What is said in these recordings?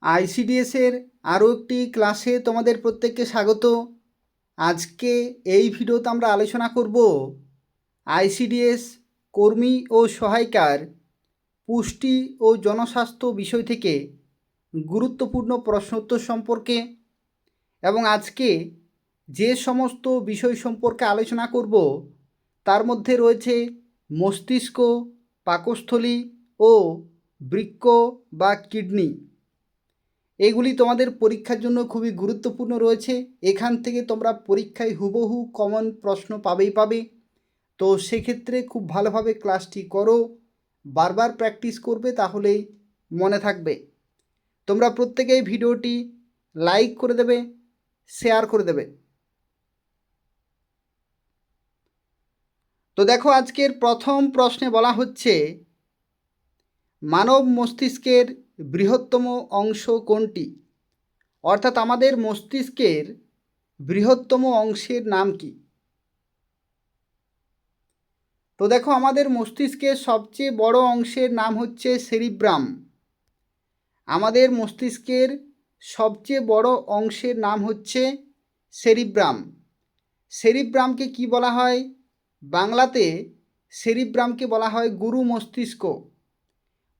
আইসিডিএসের আরও একটি ক্লাসে তোমাদের প্রত্যেককে স্বাগত। আজকে এই ভিডিওতে আমরা আলোচনা করব আইসিডিএস কর্মী ও সহায়িকার পুষ্টি ও জনস্বাস্থ্য বিষয় থেকে গুরুত্বপূর্ণ প্রশ্নোত্তর সম্পর্কে। এবং আজকে যে সমস্ত বিষয় সম্পর্কে আলোচনা করব তার মধ্যে রয়েছে মস্তিষ্ক, পাকস্থলী ও বৃক্ক বা কিডনি। এগুলি তোমাদের পরীক্ষার জন্য খুবই গুরুত্বপূর্ণ রয়েছে। এখান থেকে তোমরা পরীক্ষায় হুবহু কমন প্রশ্ন পাবে। তো সেক্ষেত্রে খুব ভালোভাবে ক্লাসটি করো, বারবার প্র্যাকটিস করবে, তাহলেই মনে থাকবে। তোমরা প্রত্যেকেই ভিডিওটি লাইক করে দেবে, শেয়ার করে দেবে। তো দেখো, আজকের প্রথম প্রশ্নে বলা হচ্ছে মানব মস্তিষ্কের বৃহত্তম অংশ কোনটি? অর্থাৎ আমাদের মস্তিষ্কের বৃহত্তম অংশের নাম কি? তো দেখো, আমাদের মস্তিষ্কের সবচেয়ে বড় অংশের নাম হচ্ছে সেরিব্রাম। আমাদের মস্তিষ্কের সবচেয়ে বড় অংশের নাম হচ্ছে সেরিব্রাম। সেরিব্রামকে কি বলা হয়? বাংলাতে সেরিব্রামকে বলা হয় গুরু মস্তিষ্ক।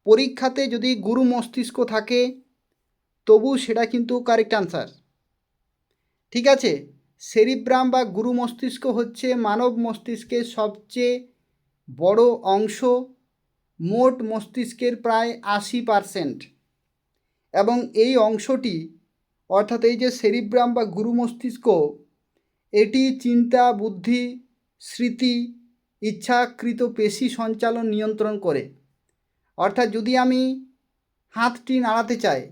পরীক্ষাতে যদি গুরু মস্তিষ্ক থাকে তবু সেটা কিন্তু কারেক্ট আনসার। ঠিক আছে, সেরিব্রাম বা গুরু মস্তিষ্ক হচ্ছে মানব মস্তিষ্কের সবচেয়ে বড় অংশ, মোট মস্তিষ্কের প্রায় 80%। এবং এই অংশটি, অর্থাৎ এই যে সেরিব্রাম বা গুরু মস্তিষ্ক, এটি চিন্তা, বুদ্ধি, স্মৃতি, ইচ্ছাকৃত পেশি সঞ্চালন নিয়ন্ত্রণ করে। অর্থাৎ যদি আমি হাতটি নাড়াতে চাই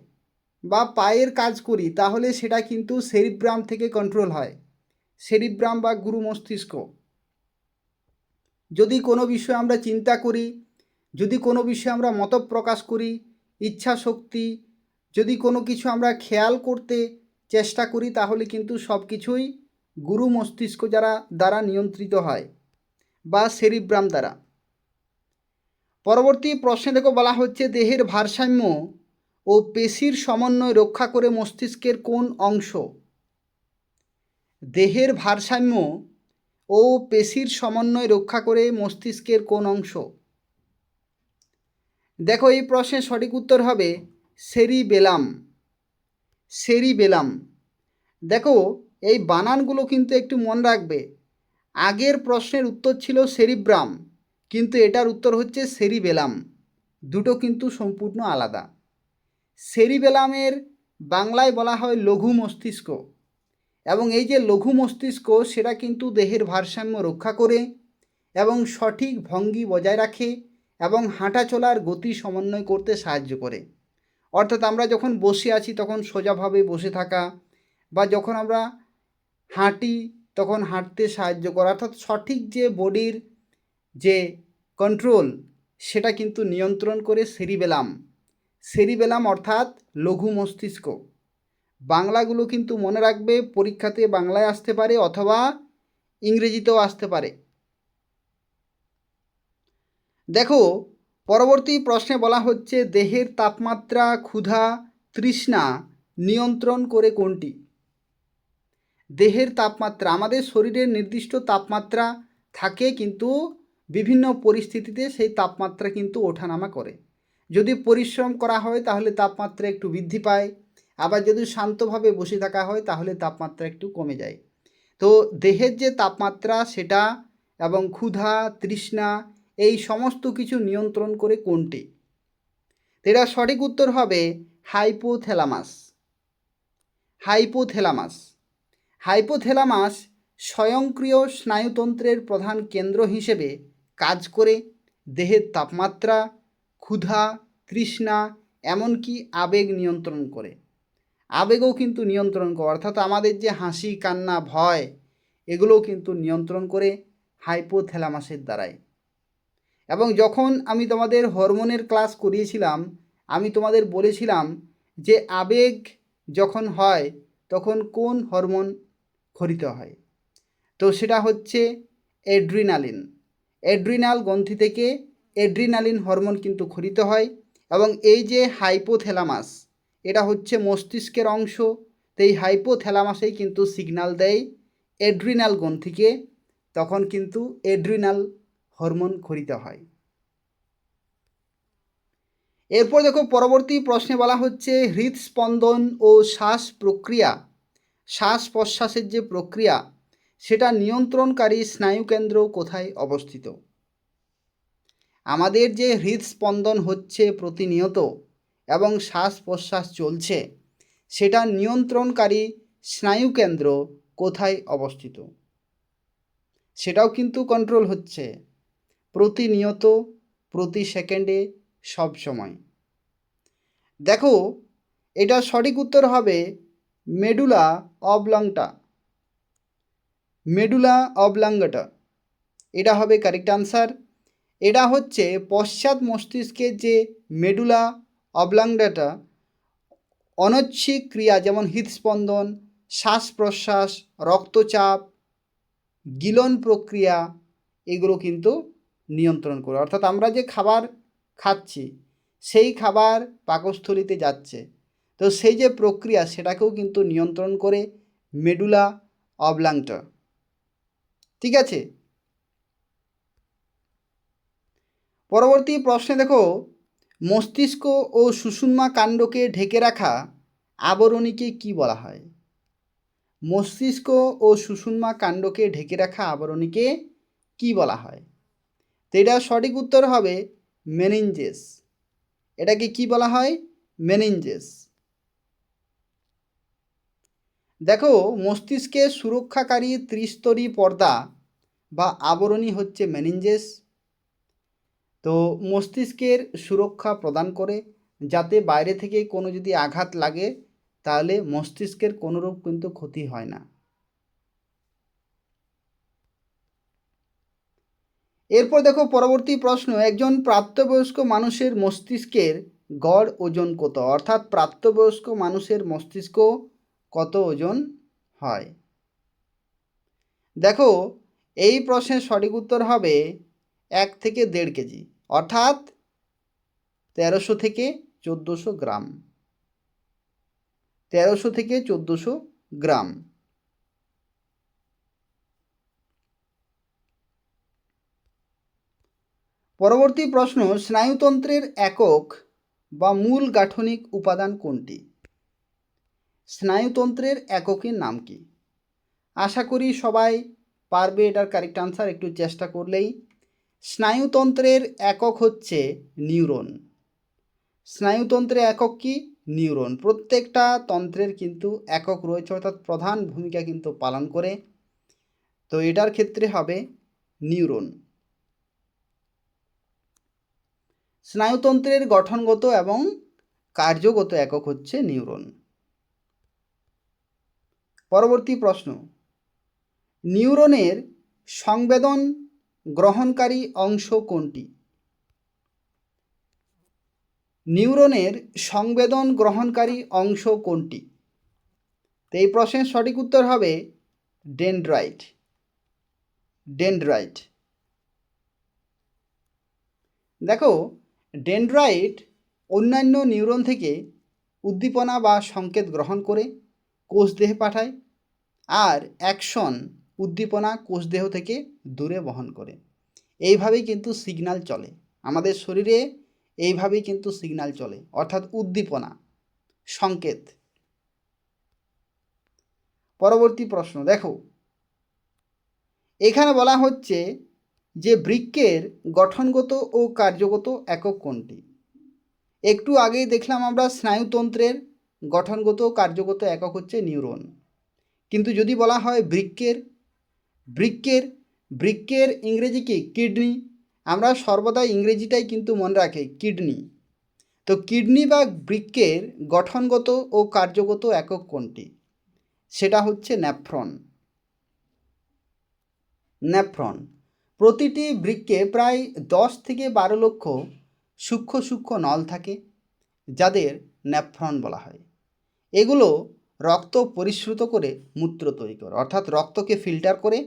বা পায়ের কাজ করি তাহলে সেটা কিন্তু সেরিব্রাম থেকে কন্ট্রোল হয়, সেরিব্রাম বা গুরু মস্তিষ্ক। যদি কোনো বিষয়ে আমরা চিন্তা করি, যদি কোনো বিষয়ে আমরা মত প্রকাশ করি, ইচ্ছা শক্তি, যদি কোনো কিছু আমরা খেয়াল করতে চেষ্টা করি, তাহলে কিন্তু সব কিছুই গুরু মস্তিষ্ক দ্বারা নিয়ন্ত্রিত হয় বা সেরিব্রাম দ্বারা। পরবর্তী প্রশ্নে দেখো, বলা হচ্ছে দেহের ভারসাম্য ও পেশির সমন্বয় রক্ষা করে মস্তিষ্কের কোন অংশ? দেহের ভারসাম্য ও পেশির সমন্বয় রক্ষা করে মস্তিষ্কের কোন অংশ? দেখো, এই প্রশ্নের সঠিক উত্তর হবে সেরিবেলাম। সেরিবেলাম। দেখো, এই বানানগুলো কিন্তু একটু মনে রাখবে। আগের প্রশ্নের উত্তর ছিল সেরিব্রাম, কিন্তু এটার উত্তর হচ্ছে সেরিবেলাম। দুটো কিন্তু সম্পূর্ণ আলাদা। সেরিবেলামের বাংলায় বলা হয় লঘু মস্তিষ্ক। এবং এই যে লঘু মস্তিষ্ক, সেটা কিন্তু দেহের ভারসাম্য রক্ষা করে এবং সঠিক ভঙ্গি বজায় রাখে এবং হাঁটা চলার গতি সমন্বয় করতে সাহায্য করে। অর্থাৎ আমরা যখন বসে আছি তখন সোজাভাবে বসে থাকা, বা যখন আমরা হাঁটি তখন হাঁটতে সাহায্য করা, অর্থাৎ সঠিক যে বডির যে কন্ট্রোল সেটা কিন্তু নিয়ন্ত্রণ করে সেরিবেলাম। সেরিবেলাম অর্থাৎ লঘু মস্তিষ্ক। বাংলাগুলো কিন্তু মনে রাখবে, পরীক্ষাতে বাংলায় আসতে পারে অথবা ইংরেজিতেও আসতে পারে। দেখো, পরবর্তী প্রশ্নে বলা হচ্ছে দেহের তাপমাত্রা, ক্ষুধা, তৃষ্ণা নিয়ন্ত্রণ করে কোনটি? দেহের তাপমাত্রা, আমাদের শরীরের নির্দিষ্ট তাপমাত্রা থাকে, কিন্তু বিভিন্ন পরিস্থিতিতে সেই তাপমাত্রা কিন্তু ওঠানামা করে। যদি পরিশ্রম করা হয় তাহলে তাপমাত্রা একটু বৃদ্ধি পায়, আবার যদি শান্তভাবে বসে থাকা হয় তাহলে তাপমাত্রা একটু কমে যায়। তো দেহের যে তাপমাত্রা সেটা এবং ক্ষুধা, তৃষ্ণা এই সমস্ত কিছু নিয়ন্ত্রণ করে কোনটি? এটা সঠিক উত্তর হবে হাইপোথ্যালামাস। হাইপোথ্যালামাস। হাইপোথ্যালামাস স্বয়ংক্রিয় স্নায়ুতন্ত্রের প্রধান কেন্দ্র হিসেবে কাজ করে দেহের তাপমাত্রা, ক্ষুধা, তৃষ্ণা এমনকি আবেগ নিয়ন্ত্রণ করে। আবেগও কিন্তু নিয়ন্ত্রণ করে, অর্থাৎ আমাদের যে হাসি, কান্না, ভয় এগুলোও কিন্তু নিয়ন্ত্রণ করে হাইপোথ্যালামাসের দ্বারাই। এবং যখন আমি তোমাদের হরমোনের ক্লাস করিয়েছিলাম, আমি তোমাদের বলেছিলাম যে আবেগ যখন হয় তখন কোন হরমোন ক্ষরিত হয়? তো সেটা হচ্ছে অ্যাড্রিনালিন। অ্যাড্রিনাল গ্রন্থি থেকে অ্যাড্রিনালিন হরমোন কিন্তু ক্ষরিত হয়। এবং এই যে হাইপোথ্যালামাস, এটা হচ্ছে মস্তিষ্কের অংশ। তো এই হাইপোথ্যালামাসেই কিন্তু সিগন্যাল দেয় অ্যাড্রিনাল গ্রন্থিকে, তখন কিন্তু অ্যাড্রিনাল হরমোন ক্ষরিত হয়। এরপর দেখো পরবর্তী প্রশ্নে বলা হচ্ছে হৃদস্পন্দন ও শ্বাস প্রক্রিয়া, শ্বাস প্রশ্বাসের যে প্রক্রিয়া সেটা নিয়ন্ত্রণকারী স্নায়ুকেন্দ্র কোথায় অবস্থিত? আমাদের যে হৃদস্পন্দন হচ্ছে প্রতিনিয়ত এবং শ্বাস প্রশ্বাস চলছে, সেটা নিয়ন্ত্রণকারী স্নায়ুকেন্দ্র কোথায় অবস্থিত? সেটাও কিন্তু কন্ট্রোল হচ্ছে প্রতিনিয়ত, প্রতি সেকেন্ডে, সব সময়। দেখো এটা সঠিক উত্তর হবে মেডুলা অবলংটা, মেডুলা অবলংগাটা, এটা হবে কারেক্ট আনসার। এটা হচ্ছে পশ্চাৎ মস্তিষ্কের যে মেডুলা অবলংগাটা অনৈচ্ছিক ক্রিয়া যেমন হৃদস্পন্দন, শ্বাস প্রশ্বাস, রক্তচাপ, গিলন প্রক্রিয়া এগুলো কিন্তু নিয়ন্ত্রণ করে। অর্থাৎ আমরা যে খাবার খাচ্ছি সেই খাবার পাকস্থলিতে যাচ্ছে, তো সেই যে প্রক্রিয়া সেটাকেও কিন্তু নিয়ন্ত্রণ করে মেডুলা অবলংটা। ঠিক আছে, পরবর্তী প্রশ্নে দেখো মস্তিষ্ক ও সুষুম্না কাণ্ডকে ঢেকে রাখা আবরণীকে কি বলা হয়? মস্তিষ্ক ও সুষুম্না কাণ্ডকে ঢেকে রাখা আবরণীকে কি বলা হয়? তো এটা সঠিক উত্তর হবে মেনিনজেস। এটাকে কি বলা হয়? মেনিনজেস। দেখো মস্তিষ্কের সুরক্ষাকারী ত্রিস্তরী পর্দা বা আবরণী হচ্ছে মেনিনজেস। তো মস্তিষ্কের সুরক্ষা প্রদান করে, যাতে বাইরে থেকে কোনো যদি আঘাত লাগে তাহলে মস্তিষ্কের কোনোরূপ কিন্তু ক্ষতি হয় না। এরপর দেখো পরবর্তী প্রশ্ন, একজন প্রাপ্তবয়স্ক মানুষের মস্তিষ্কের গড় ওজন কত? অর্থাৎ প্রাপ্তবয়স্ক মানুষের মস্তিষ্ক কত ওজন হয়? দেখো এই প্রশ্নের সঠিক উত্তর হবে 1 থেকে 1.5 কেজি, অর্থাৎ 1300 থেকে 1400 গ্রাম। 1300 থেকে 1400 গ্রাম। পরবর্তী প্রশ্ন, স্নায়ুতন্ত্রের একক বা মূল গাঠনিক উপাদান কোনটি? স্নায়ুতন্ত্রের এককের নাম কি? আশা করি সবাই পারবে এটার কারেক্ট আনসার একটু চেষ্টা করলেই। স্নায়ুতন্ত্রের একক হচ্ছে নিউরন। স্নায়ুতন্ত্রের একক কি? নিউরন। প্রত্যেকটা তন্ত্রের কিন্তু একক রয়েছে, অর্থাৎ প্রধান ভূমিকা কিন্তু পালন করে। তো এটার ক্ষেত্রে হবে নিউরন। স্নায়ুতন্ত্রের গঠনগত এবং কার্যগত একক হচ্ছে নিউরন। পরবর্তী প্রশ্ন, নিউরনের সংবেদন গ্রহণকারী অংশ কোনটি? নিউরনের সংবেদন গ্রহণকারী অংশ কোনটি? তো এই প্রশ্নের সঠিক উত্তর হবে ডেনড্রাইট। ডেনড্রাইট। দেখো ডেনড্রাইট অন্যান্য নিউরন থেকে উদ্দীপনা বা সংকেত গ্রহণ করে কোষদেহে পাঠায়, আর অ্যাকশন উদ্দীপনা কোষদেহ থেকে দূরে বহন করে। এইভাবেই কিন্তু সিগন্যাল চলে আমাদের শরীরে, এইভাবেই কিন্তু সিগন্যাল চলে, অর্থাৎ উদ্দীপনা, সংকেত। পরবর্তী প্রশ্ন দেখো, এখানে বলা হচ্ছে যে বৃক্কের গঠনগত ও কার্যগত একক কোনটি? একটু আগেই দেখলাম আমরা স্নায়ুতন্ত্রের গঠনগত ও কার্যগত একক হচ্ছে নিউরন, কিন্তু যদি বলা হয় বৃক্কের, বৃক্কের বৃক্কের ইংরেজি কি? কিডনি। আমরা সর্বদা ইংরেজিটাই কিন্তু মনে রাখি, কিডনি। তো কিডনি বা বৃক্কের গঠনগত ও কার্যগত একক কোনটি? সেটা হচ্ছে নেফ্রন। নেফ্রন। প্রতিটি বৃক্কে প্রায় 10 থেকে 12 লক্ষ সূক্ষ্ম সূক্ষ্ম নল থাকে, যাদের নেফ্রন বলা হয়। এগুলো রক্ত পরিশ্রুত করে মূত্র তৈরি করে, অর্থাৎ রক্তকে ফিল্টার করে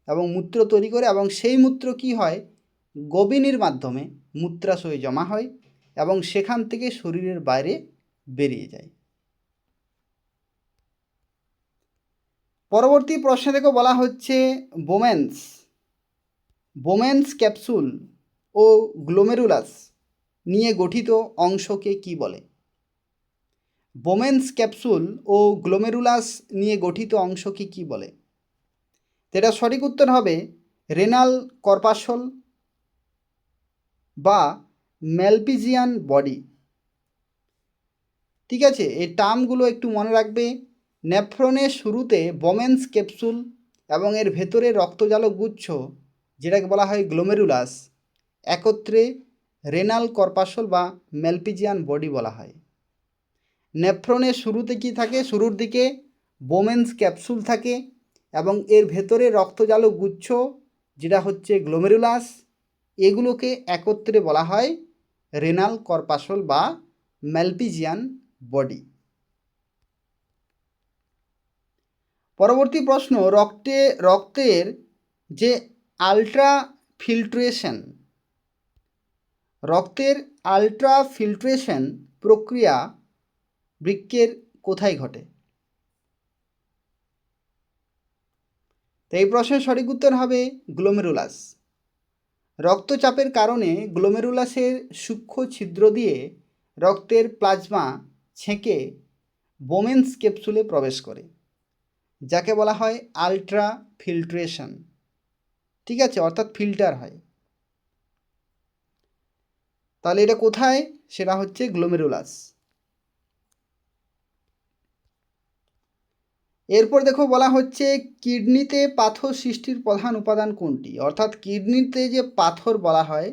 এবং মূত্র তৈরি করে, এবং সেই মূত্র কি হয়? গবিনির মাধ্যমে মূত্রাশয়ে জমা হয় এবং সেখান থেকে শরীরের বাইরে বেরিয়ে যায়। পরবর্তী প্রশ্নে দেখো বলা হচ্ছে বোমেন্স ক্যাপসুল ও গ্লোমেরুলাস নিয়ে গঠিত অংশকে কি বলে? বোমেন্স ক্যাপসুল ও গ্লোমেরুলাস নিয়ে গঠিত অংশকে কি বলে? এটা সঠিক উত্তর হবে রেনাল কর্পাসল বা ম্যালপিজিয়ান বডি। ঠিক আছে, এই টার্মগুলো একটু মনে রাখবে। নেফ্রনের শুরুতে বোমেন্স ক্যাপসুল এবং এর ভেতরে রক্তজালক গুচ্ছ যেটাকে বলা হয় গ্লোমেরুলাস একত্রে রেনাল কর্পাসল বা ম্যালপিজিয়ান বডি বলা হয়। নেফ্রনের শুরুতে কি থাকে? শুরুর দিকে বোমেন্স ক্যাপসুল থাকে এবং এর ভেতরে রক্তজালক গুচ্ছ যেটা হচ্ছে গ্লোমেরুলাস, এগুলোকে একত্রে বলা হয় রেনাল কর্পাসল বা ম্যালপিজিয়ান বডি। পরবর্তী প্রশ্ন, রক্তের যে আলট্রাফিল্ট্রেশন প্রক্রিয়া বৃক্কের কোথায় ঘটে? তো এই প্রশ্নের সঠিক উত্তর হবে গ্লোমেরুলাস। রক্তচাপের কারণে গ্লোমেরুলাসের সূক্ষ্ম ছিদ্র দিয়ে রক্তের প্লাজমা ছেঁকে বোমেন্স ক্যাপসুলে প্রবেশ করে, যাকে বলা হয় আলট্রাফিল্ট্রেশন। ঠিক আছে, অর্থাৎ ফিল্টার হয়। তাহলে এটা কোথায়? সেটা হচ্ছে গ্লোমেরুলাস। এরপর দেখো বলা হচ্ছে কিডনিতে পাথর সৃষ্টির প্রধান উপাদান কোনটি? অর্থাৎ কিডনিতে যে পাথর বলা হয়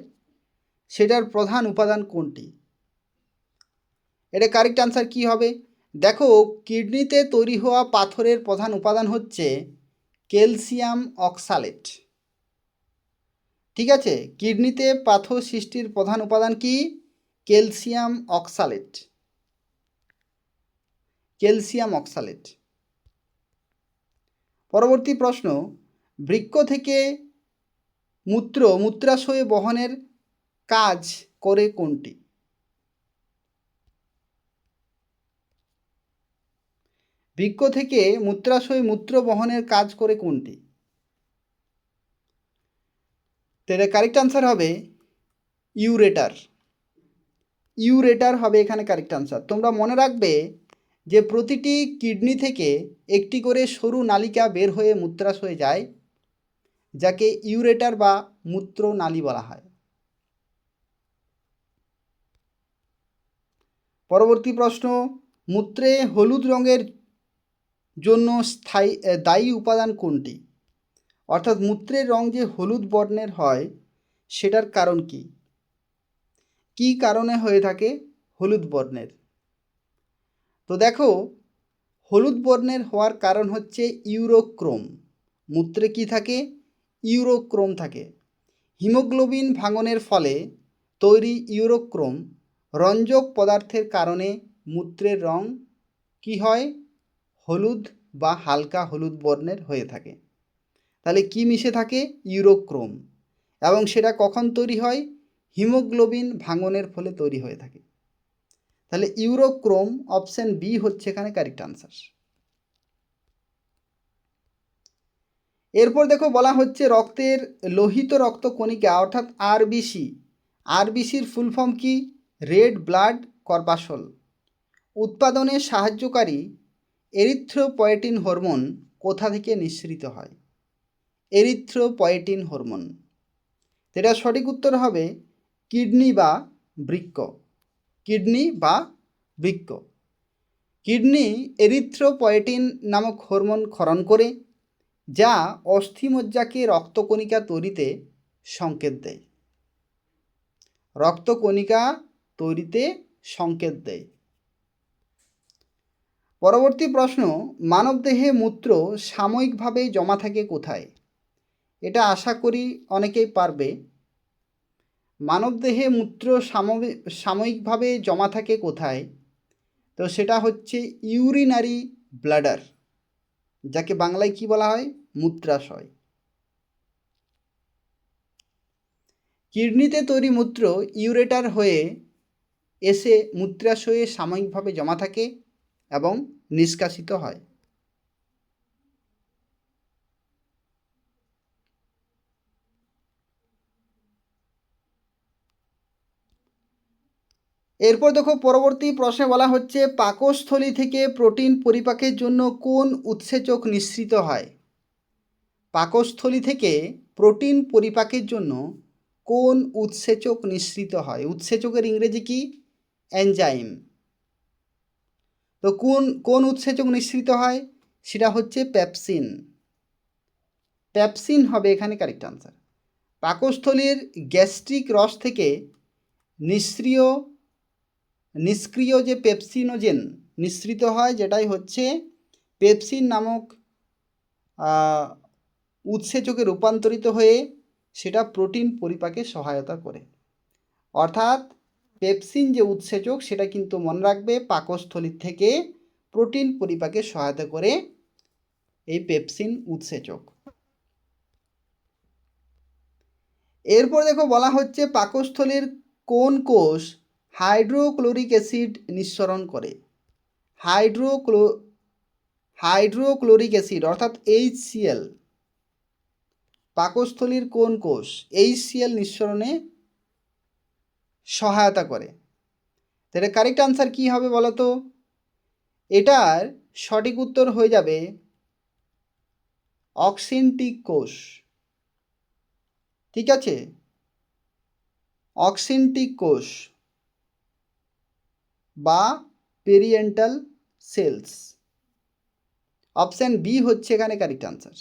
সেটার প্রধান উপাদান কোনটি? এটা কারেক্ট আনসার কি হবে? দেখো, কিডনিতে তৈরি হওয়া পাথরের প্রধান উপাদান হচ্ছে ক্যালসিয়াম অক্সালেট। ঠিক আছে, কিডনিতে পাথর সৃষ্টির প্রধান উপাদান কি? Calcium oxalate. পরবর্তী প্রশ্ন, বৃক্ক থেকে মূত্রাশয় বহনের কাজ করে কোনটি? বৃক্ক থেকে মূত্রাশয় মূত্র বহনের কাজ করে কোনটি? তাহলে কারেক্ট আনসার হবে ইউরেটার হবে এখানে কারেক্ট আনসার। তোমরা মনে রাখবে যে প্রতিটি কিডনি থেকে একটি করে সরু নালিকা বের হয়ে মূত্রাশয়ে যায়, যাকে ইউরেটার বা মূত্রনালী বলা হয়। পরবর্তী প্রশ্ন, মূত্রে হলুদ রঙের জন্য দায়ী উপাদান কোনটি? অর্থাৎ মূত্রের রং যে হলুদ বর্ণের হয় সেটার কারণ কি? কি কারণে হয়ে থাকে হলুদ বর্ণের? তো দেখো, হলুদ বর্ণের হওয়ার কারণ হচ্ছে ইউরোক্রোম। মূত্রে কি থাকে? ইউরোক্রোম থাকে। হিমোগ্লোবিন ভাঙনের ফলে তৈরি ইউরোক্রোম রঞ্জক পদার্থের কারণে মূত্রের রং কি হয়? হলুদ বা হালকা হলুদ বর্ণের হয়ে থাকে। তাহলে কি মিশে থাকে? ইউরোক্রোম। এবং সেটা কখন তৈরি হয়? হিমোগ্লোবিন ভাঙনের ফলে তৈরি হয়ে থাকে। তাহলে ইউরোক্রোম, অপশন বি হচ্ছে এখানে কারেক্ট আনসার। এরপর দেখো বলা হচ্ছে রক্তের লোহিত রক্ত কণিকা অর্থাৎ আরবিসির ফুল ফর্ম কি? রেড ব্লাড কর্পাসল উৎপাদনে সাহায্যকারী এরিথ্রোপয়েটিন হরমোন কোথা থেকে নিঃসৃত হয়? Erythropoietin hormone. এটা সঠিক উত্তর হবে কিডনি বা বৃক্ক। কিডনি এরিথ্রোপয়েটিন নামক হরমোন ক্ষরণ করে, যা অস্থিমজ্জাকে রক্তকণিকা তৈরিতে সংকেত দেয়। পরবর্তী প্রশ্ন, মানবদেহে মূত্র সাময়িকভাবে জমা থাকে কোথায়? এটা আশা করি অনেকেই পারবে। মানবদেহে মূত্র সাময়িকভাবে জমা থাকে কোথায়? তো সেটা হচ্ছে ইউরিনারি ব্লাডার, যাকে বাংলায় কি বলা হয়? মূত্রাশয়। কিডনিতে তৈরি মূত্র ইউরেটার হয়ে এসে মূত্রাশয়ে সাময়িকভাবে জমা থাকে এবং নিষ্কাশিত হয়। এরপর দেখো পরবর্তী প্রশ্নে বলা হচ্ছে পাকস্থলী থেকে প্রোটিন পরিপাকের জন্য কোন উৎসেচক নিঃসৃত হয়? পাকস্থলী থেকে প্রোটিন পরিপাকের জন্য কোন উৎসেচক নিঃসৃত হয়? উৎসেচকের ইংরেজি কি? এনজাইম। তো কোন কোন উৎসেচক নিঃসৃত হয়? সেটা হচ্ছে পেপসিন। পেপসিন হবে এখানে কারেক্ট আনসার। পাকস্থলীর গ্যাস্ট্রিক রস থেকে নিষ্ক্রিয় যে পেপসিনোজেন নিঃসৃত হয়, যেটাই হচ্ছে পেপসিন নামক উৎসেচকে রূপান্তরিত হয়ে সেটা প্রোটিন পরিপাকে সহায়তা করে। অর্থাৎ পেপসিন যে উৎসেচক সেটা কিন্তু মনে রাখবে পাকস্থলী থেকে প্রোটিন পরিপাকে সহায়তা করে এই পেপসিন উৎসেচক। এরপর দেখো বলা হচ্ছে পাকস্থলীর কোন কোষ হাইড্রোক্লোরিক অ্যাসিড নিঃসরণ করে? হাইড্রোক্লোরিক অ্যাসিড অর্থাৎ HCl পাকস্থলীর কোন কোষ HCl নিঃসরণে সহায়তা করে? তাহলে কারেক্ট আনসার কি হবে বলো তো? এটার সঠিক উত্তর হয়ে যাবে অক্সিনটিক কোষ। ঠিক আছে, অক্সিনটিক কোষ বা পেরিয়েন্টাল সেলস। অপশান বি হচ্ছে এখানে কারেক্ট আনসার।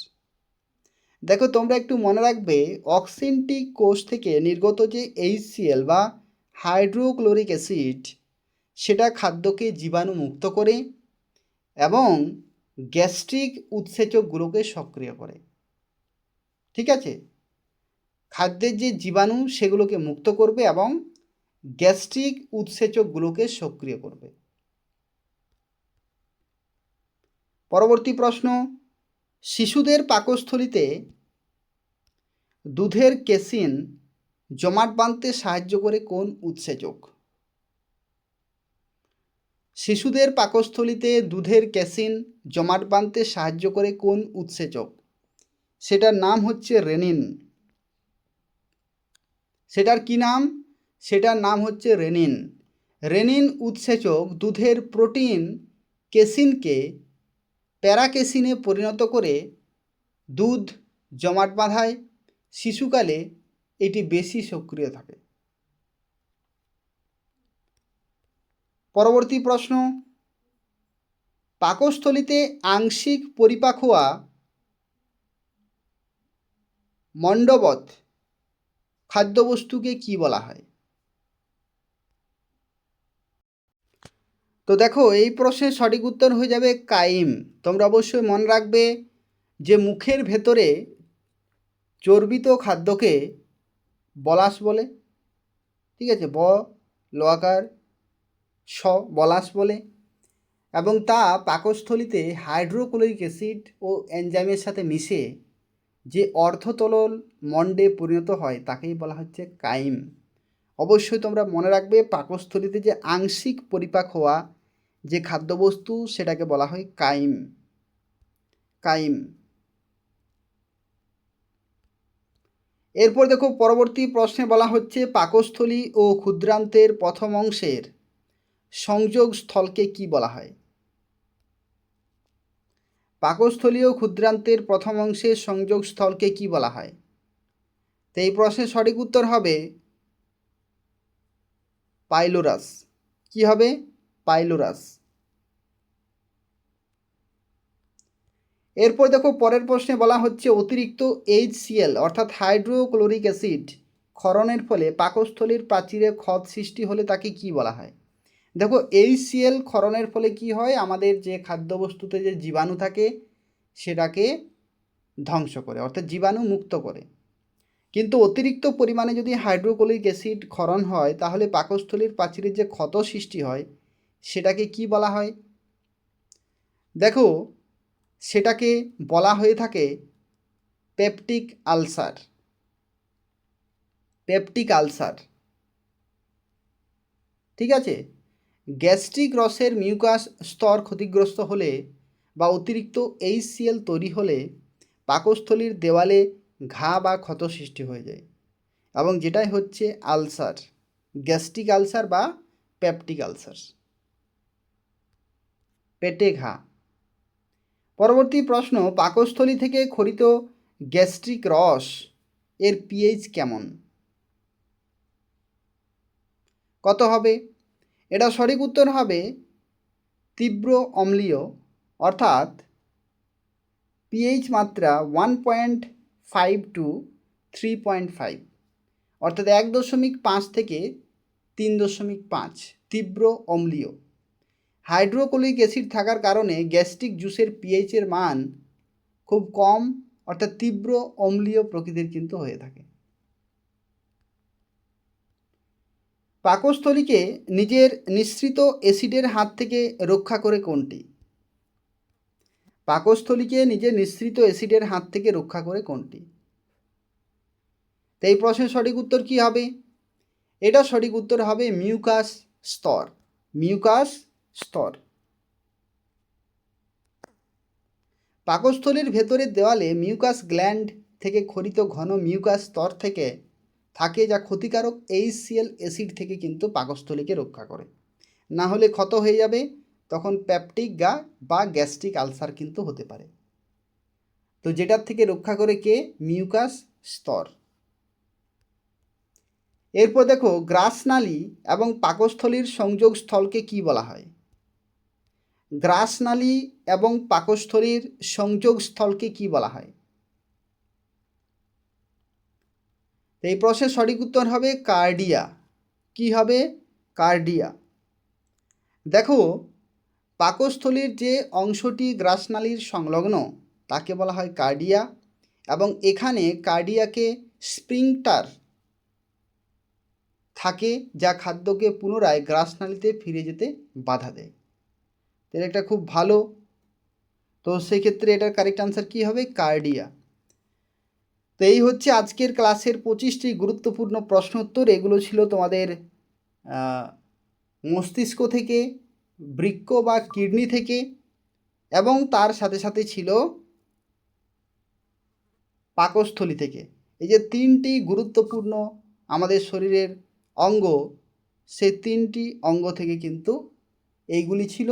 দেখো তোমরা একটু মনে রাখবে অক্সিনটিক কোষ থেকে নির্গত যে HCl বা হাইড্রোক্লোরিক অ্যাসিড সেটা খাদ্যকে জীবাণু মুক্ত করে এবং গ্যাস্ট্রিক উৎসেচকগুলোকে সক্রিয় করে। ঠিক আছে, খাদ্যের যে জীবাণু সেগুলোকে মুক্ত করবে এবং গ্যাস্ট্রিক উৎসেচকগুলোকে সক্রিয় করবে। পরবর্তী প্রশ্ন, শিশুদের পাকস্থলীতে দুধের কেসিন জমাট বাঁধতে সাহায্য করে কোন উৎসেচক? শিশুদের পাকস্থলীতে দুধের কেসিন জমাট বাঁধতে সাহায্য করে কোন উৎসেচক? সেটার নাম হচ্ছে রেনিন। সেটার কি নাম? সেটার নাম হচ্ছে রেনিন। রেনিন উৎসেচক দুধের প্রোটিন কেসিনকে প্যারাকেসিনে পরিণত করে দুধ জমাট বাঁধায়। শিশুকালে এটি বেশি সক্রিয় থাকে। পরবর্তী প্রশ্ন, পাকস্থলীতে আংশিক পরিপাক হওয়া মণ্ডবৎ খাদ্যবস্তুকে কি বলা হয়? তো দেখো এই প্রশ্নের সঠিক উত্তর হয়ে যাবে কাইম। তোমরা অবশ্যই মনে রাখবে যে মুখের ভেতরে চর্বিত খাদ্যকে বলাস বলে। ঠিক আছে, লোয়াকার স বলাস বলে, এবং তা পাকস্থলীতে হাইড্রোক্লোরিক অ্যাসিড ও এনজাইমের সাথে মিশে যে অর্ধতরল মণ্ডে পরিণত হয় তাকেই বলা হচ্ছে কাইম। অবশ্যই তোমরা মনে রাখবে পাকস্থলীতে যে আংশিক পরিপাক হওয়া যে খাদ্যবস্তু সেটাকে বলা হয় কাইম। কাইম। এরপর দেখো পরবর্তী প্রশ্নে বলা হচ্ছে পাকস্থলী ও ক্ষুদ্রান্তের প্রথম অংশের সংযোগ স্থলকে কি বলা হয়? পাকস্থলী ও ক্ষুদ্রান্তের প্রথম অংশের সংযোগ স্থলকে কি বলা হয়? তো এই প্রশ্নের সঠিক উত্তর হবে পাইলোরাস। কি হবে? পাইলোরাস। এরপর দেখো পরের প্রশ্নে বলা হচ্ছে অতিরিক্ত HCl অর্থাৎ হাইড্রোক্লোরিক অ্যাসিড ক্ষরণের ফলে পাকস্থলীর প্রাচীরে ক্ষত সৃষ্টি হলে তাকে কি বলা হয়? দেখো HCl ক্ষরণের ফলে কি হয়, আমাদের যে খাদ্যবস্তুতে যে জীবাণু থাকে সেটাকে ধ্বংস করে, অর্থাৎ জীবাণু মুক্ত করে। কিন্তু অতিরিক্ত পরিমাণে যদি হাইড্রোক্লোরিক অ্যাসিড ক্ষরণ হয় তাহলে পাকস্থলীর প্রাচীরের যে ক্ষত সৃষ্টি হয় সেটাকে কি বলা হয়? দেখো সেটাকে বলা হয়ে থাকে পেপটিক আলসার। Peptic ulcer. ঠিক আছে, গ্যাস্ট্রিক রসের মিউকাস স্তর ক্ষতিগ্রস্ত হলে বা অতিরিক্ত HCl তৈরি হলে পাকস্থলীর দেওয়ালে ঘা বা ক্ষত সৃষ্টি হয়ে যায় এবং যেটাই হচ্ছে আলসার, গ্যাস্ট্রিক আলসার বা পেপটিক আলসার, পেটে ঘা। পরবর্তী প্রশ্ন, পাকস্থলী থেকে খরিত গ্যাস্ট্রিক রস এর পিএইচ কেমন? কত হবে? এটা সঠিক উত্তর হবে তীব্র অম্লীয়, অর্থাৎ পিএইচ মাত্রা 1.5 টু 3.5, অর্থাৎ 1.5 থেকে 3.5, তীব্র অম্লীয়। হাইড্রোক্লোরিক অ্যাসিড থাকার কারণে গ্যাস্ট্রিক জুসের পিএইচের মান খুব কম, অর্থাৎ তীব্র অম্লীয় প্রকৃতির কিন্তু হয়ে থাকে। পাকস্থলীকে নিজের নিঃসৃত অ্যাসিডের হাত থেকে রক্ষা করে কোনটি? পাকস্থলীকে নিজের নিঃসৃত অ্যাসিডের হাত থেকে রক্ষা করে কোনটি? তো এই প্রশ্নের সঠিক উত্তর কি হবে? এটা সঠিক উত্তর হবে মিউকাস স্তর, মিউকাস স্তর। পাকস্থলীর ভেতরের দেওয়ালে মিউকাস গ্ল্যান্ড থেকে খরিত ঘন মিউকাস স্তর থেকে থাকে, যা ক্ষতিকারক HCl অ্যাসিড থেকে কিন্তু পাকস্থলীকে রক্ষা করে। না হলে ক্ষত হয়ে যাবে, তখন পেপটিক ঘা বা গ্যাস্ট্রিক আলসার কিন্তু হতে পারে। তো যেটার থেকে রক্ষা করে কে? মিউকাস স্তর। এরপর দেখো, গ্রাসনালী এবং পাকস্থলীর সংযোগ স্থলকে কি বলা হয়? গ্রাসনালী এবং পাকস্থলীর সংযোগ স্থলকে কি বলা হয়? এই প্রশ্নের সঠিক উত্তর হবে কার্ডিয়া। কি হবে? কার্ডিয়া। দেখো, পাকস্থলীর যে অংশটি গ্রাসনালীর সংলগ্ন তাকে বলা হয় কার্ডিয়া, এবং এখানে কার্ডিয়াকে স্প্রিংটার থাকে, যা খাদ্যকে পুনরায় গ্রাসনালীতে ফিরে যেতে বাধা দেয়। তাহলে এটা খুব ভালো। তো সেক্ষেত্রে এটার কারেক্ট আনসার কী হবে? কার্ডিয়া। তো এই হচ্ছে আজকের ক্লাসের 25টি গুরুত্বপূর্ণ প্রশ্ন উত্তর। এগুলো ছিল তোমাদের মস্তিষ্ক থেকে, বৃক্ক বা কিডনি থেকে, এবং তার সাথে সাথে ছিল পাকস্থলী থেকে। এই যে 3টি গুরুত্বপূর্ণ আমাদের শরীরের অঙ্গ, সেই 3টি অঙ্গ থেকে কিন্তু এইগুলি ছিল।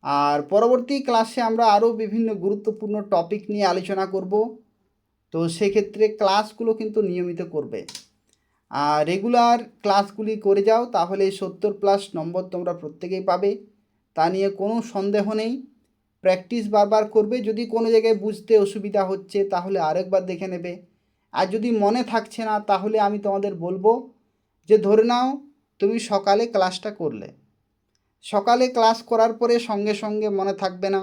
আর পরবর্তী ক্লাসে আমরা আরও বিভিন্ন গুরুত্বপূর্ণ টপিক নিয়ে আলোচনা করব। তো সেক্ষেত্রে ক্লাসগুলো কিন্তু নিয়মিত করবে, আর রেগুলার ক্লাসগুলি করে যাও, তাহলে 70+ নম্বর তোমরা প্রত্যেকেই পাবে, তা নিয়ে কোনো সন্দেহ নেই। প্র্যাকটিস বারবার করবে। যদি কোনো জায়গায় বুঝতে অসুবিধা হচ্ছে তাহলে আরেকবার দেখে নেবে, আর যদি মনে থাকছে না তাহলে আমি তোমাদের বলবো যে ধরে নাও তুমি সকালে ক্লাসটা করলে, সকালে ক্লাস করার পরে সঙ্গে সঙ্গে মনে থাকবে না,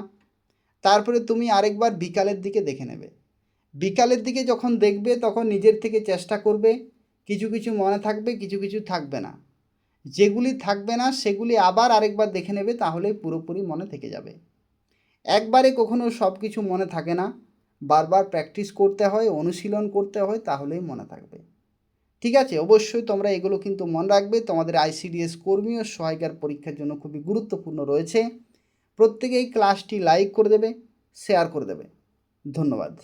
তারপরে তুমি আরেকবার বিকালের দিকে দেখে নেবে। বিকালের দিকে যখন দেখবে তখন নিজের থেকে চেষ্টা করবে, কিছু কিছু মনে থাকবে, কিছু কিছু থাকবে না। যেগুলি থাকবে না সেগুলি আবার আরেকবার দেখে নেবে, তাহলে পুরোপুরি মনে থেকে যাবে। একবারে কখনো সব কিছু মনে থাকে না, বারবার প্র্যাকটিস করতে হয়, অনুশীলন করতে হয়, তাহলেই মনে থাকবে। ঠিক আছে, অবশ্যই তোমরা এগুলো কিন্তু মনে রাখবে। তোমাদের ICDS কর্মী ও সহায়িকার পরীক্ষার জন্য খুবই গুরুত্বপূর্ণ রয়েছে। প্রত্যেকেই ক্লাসটি লাইক করে দেবে, শেয়ার করে দেবে। ধন্যবাদ।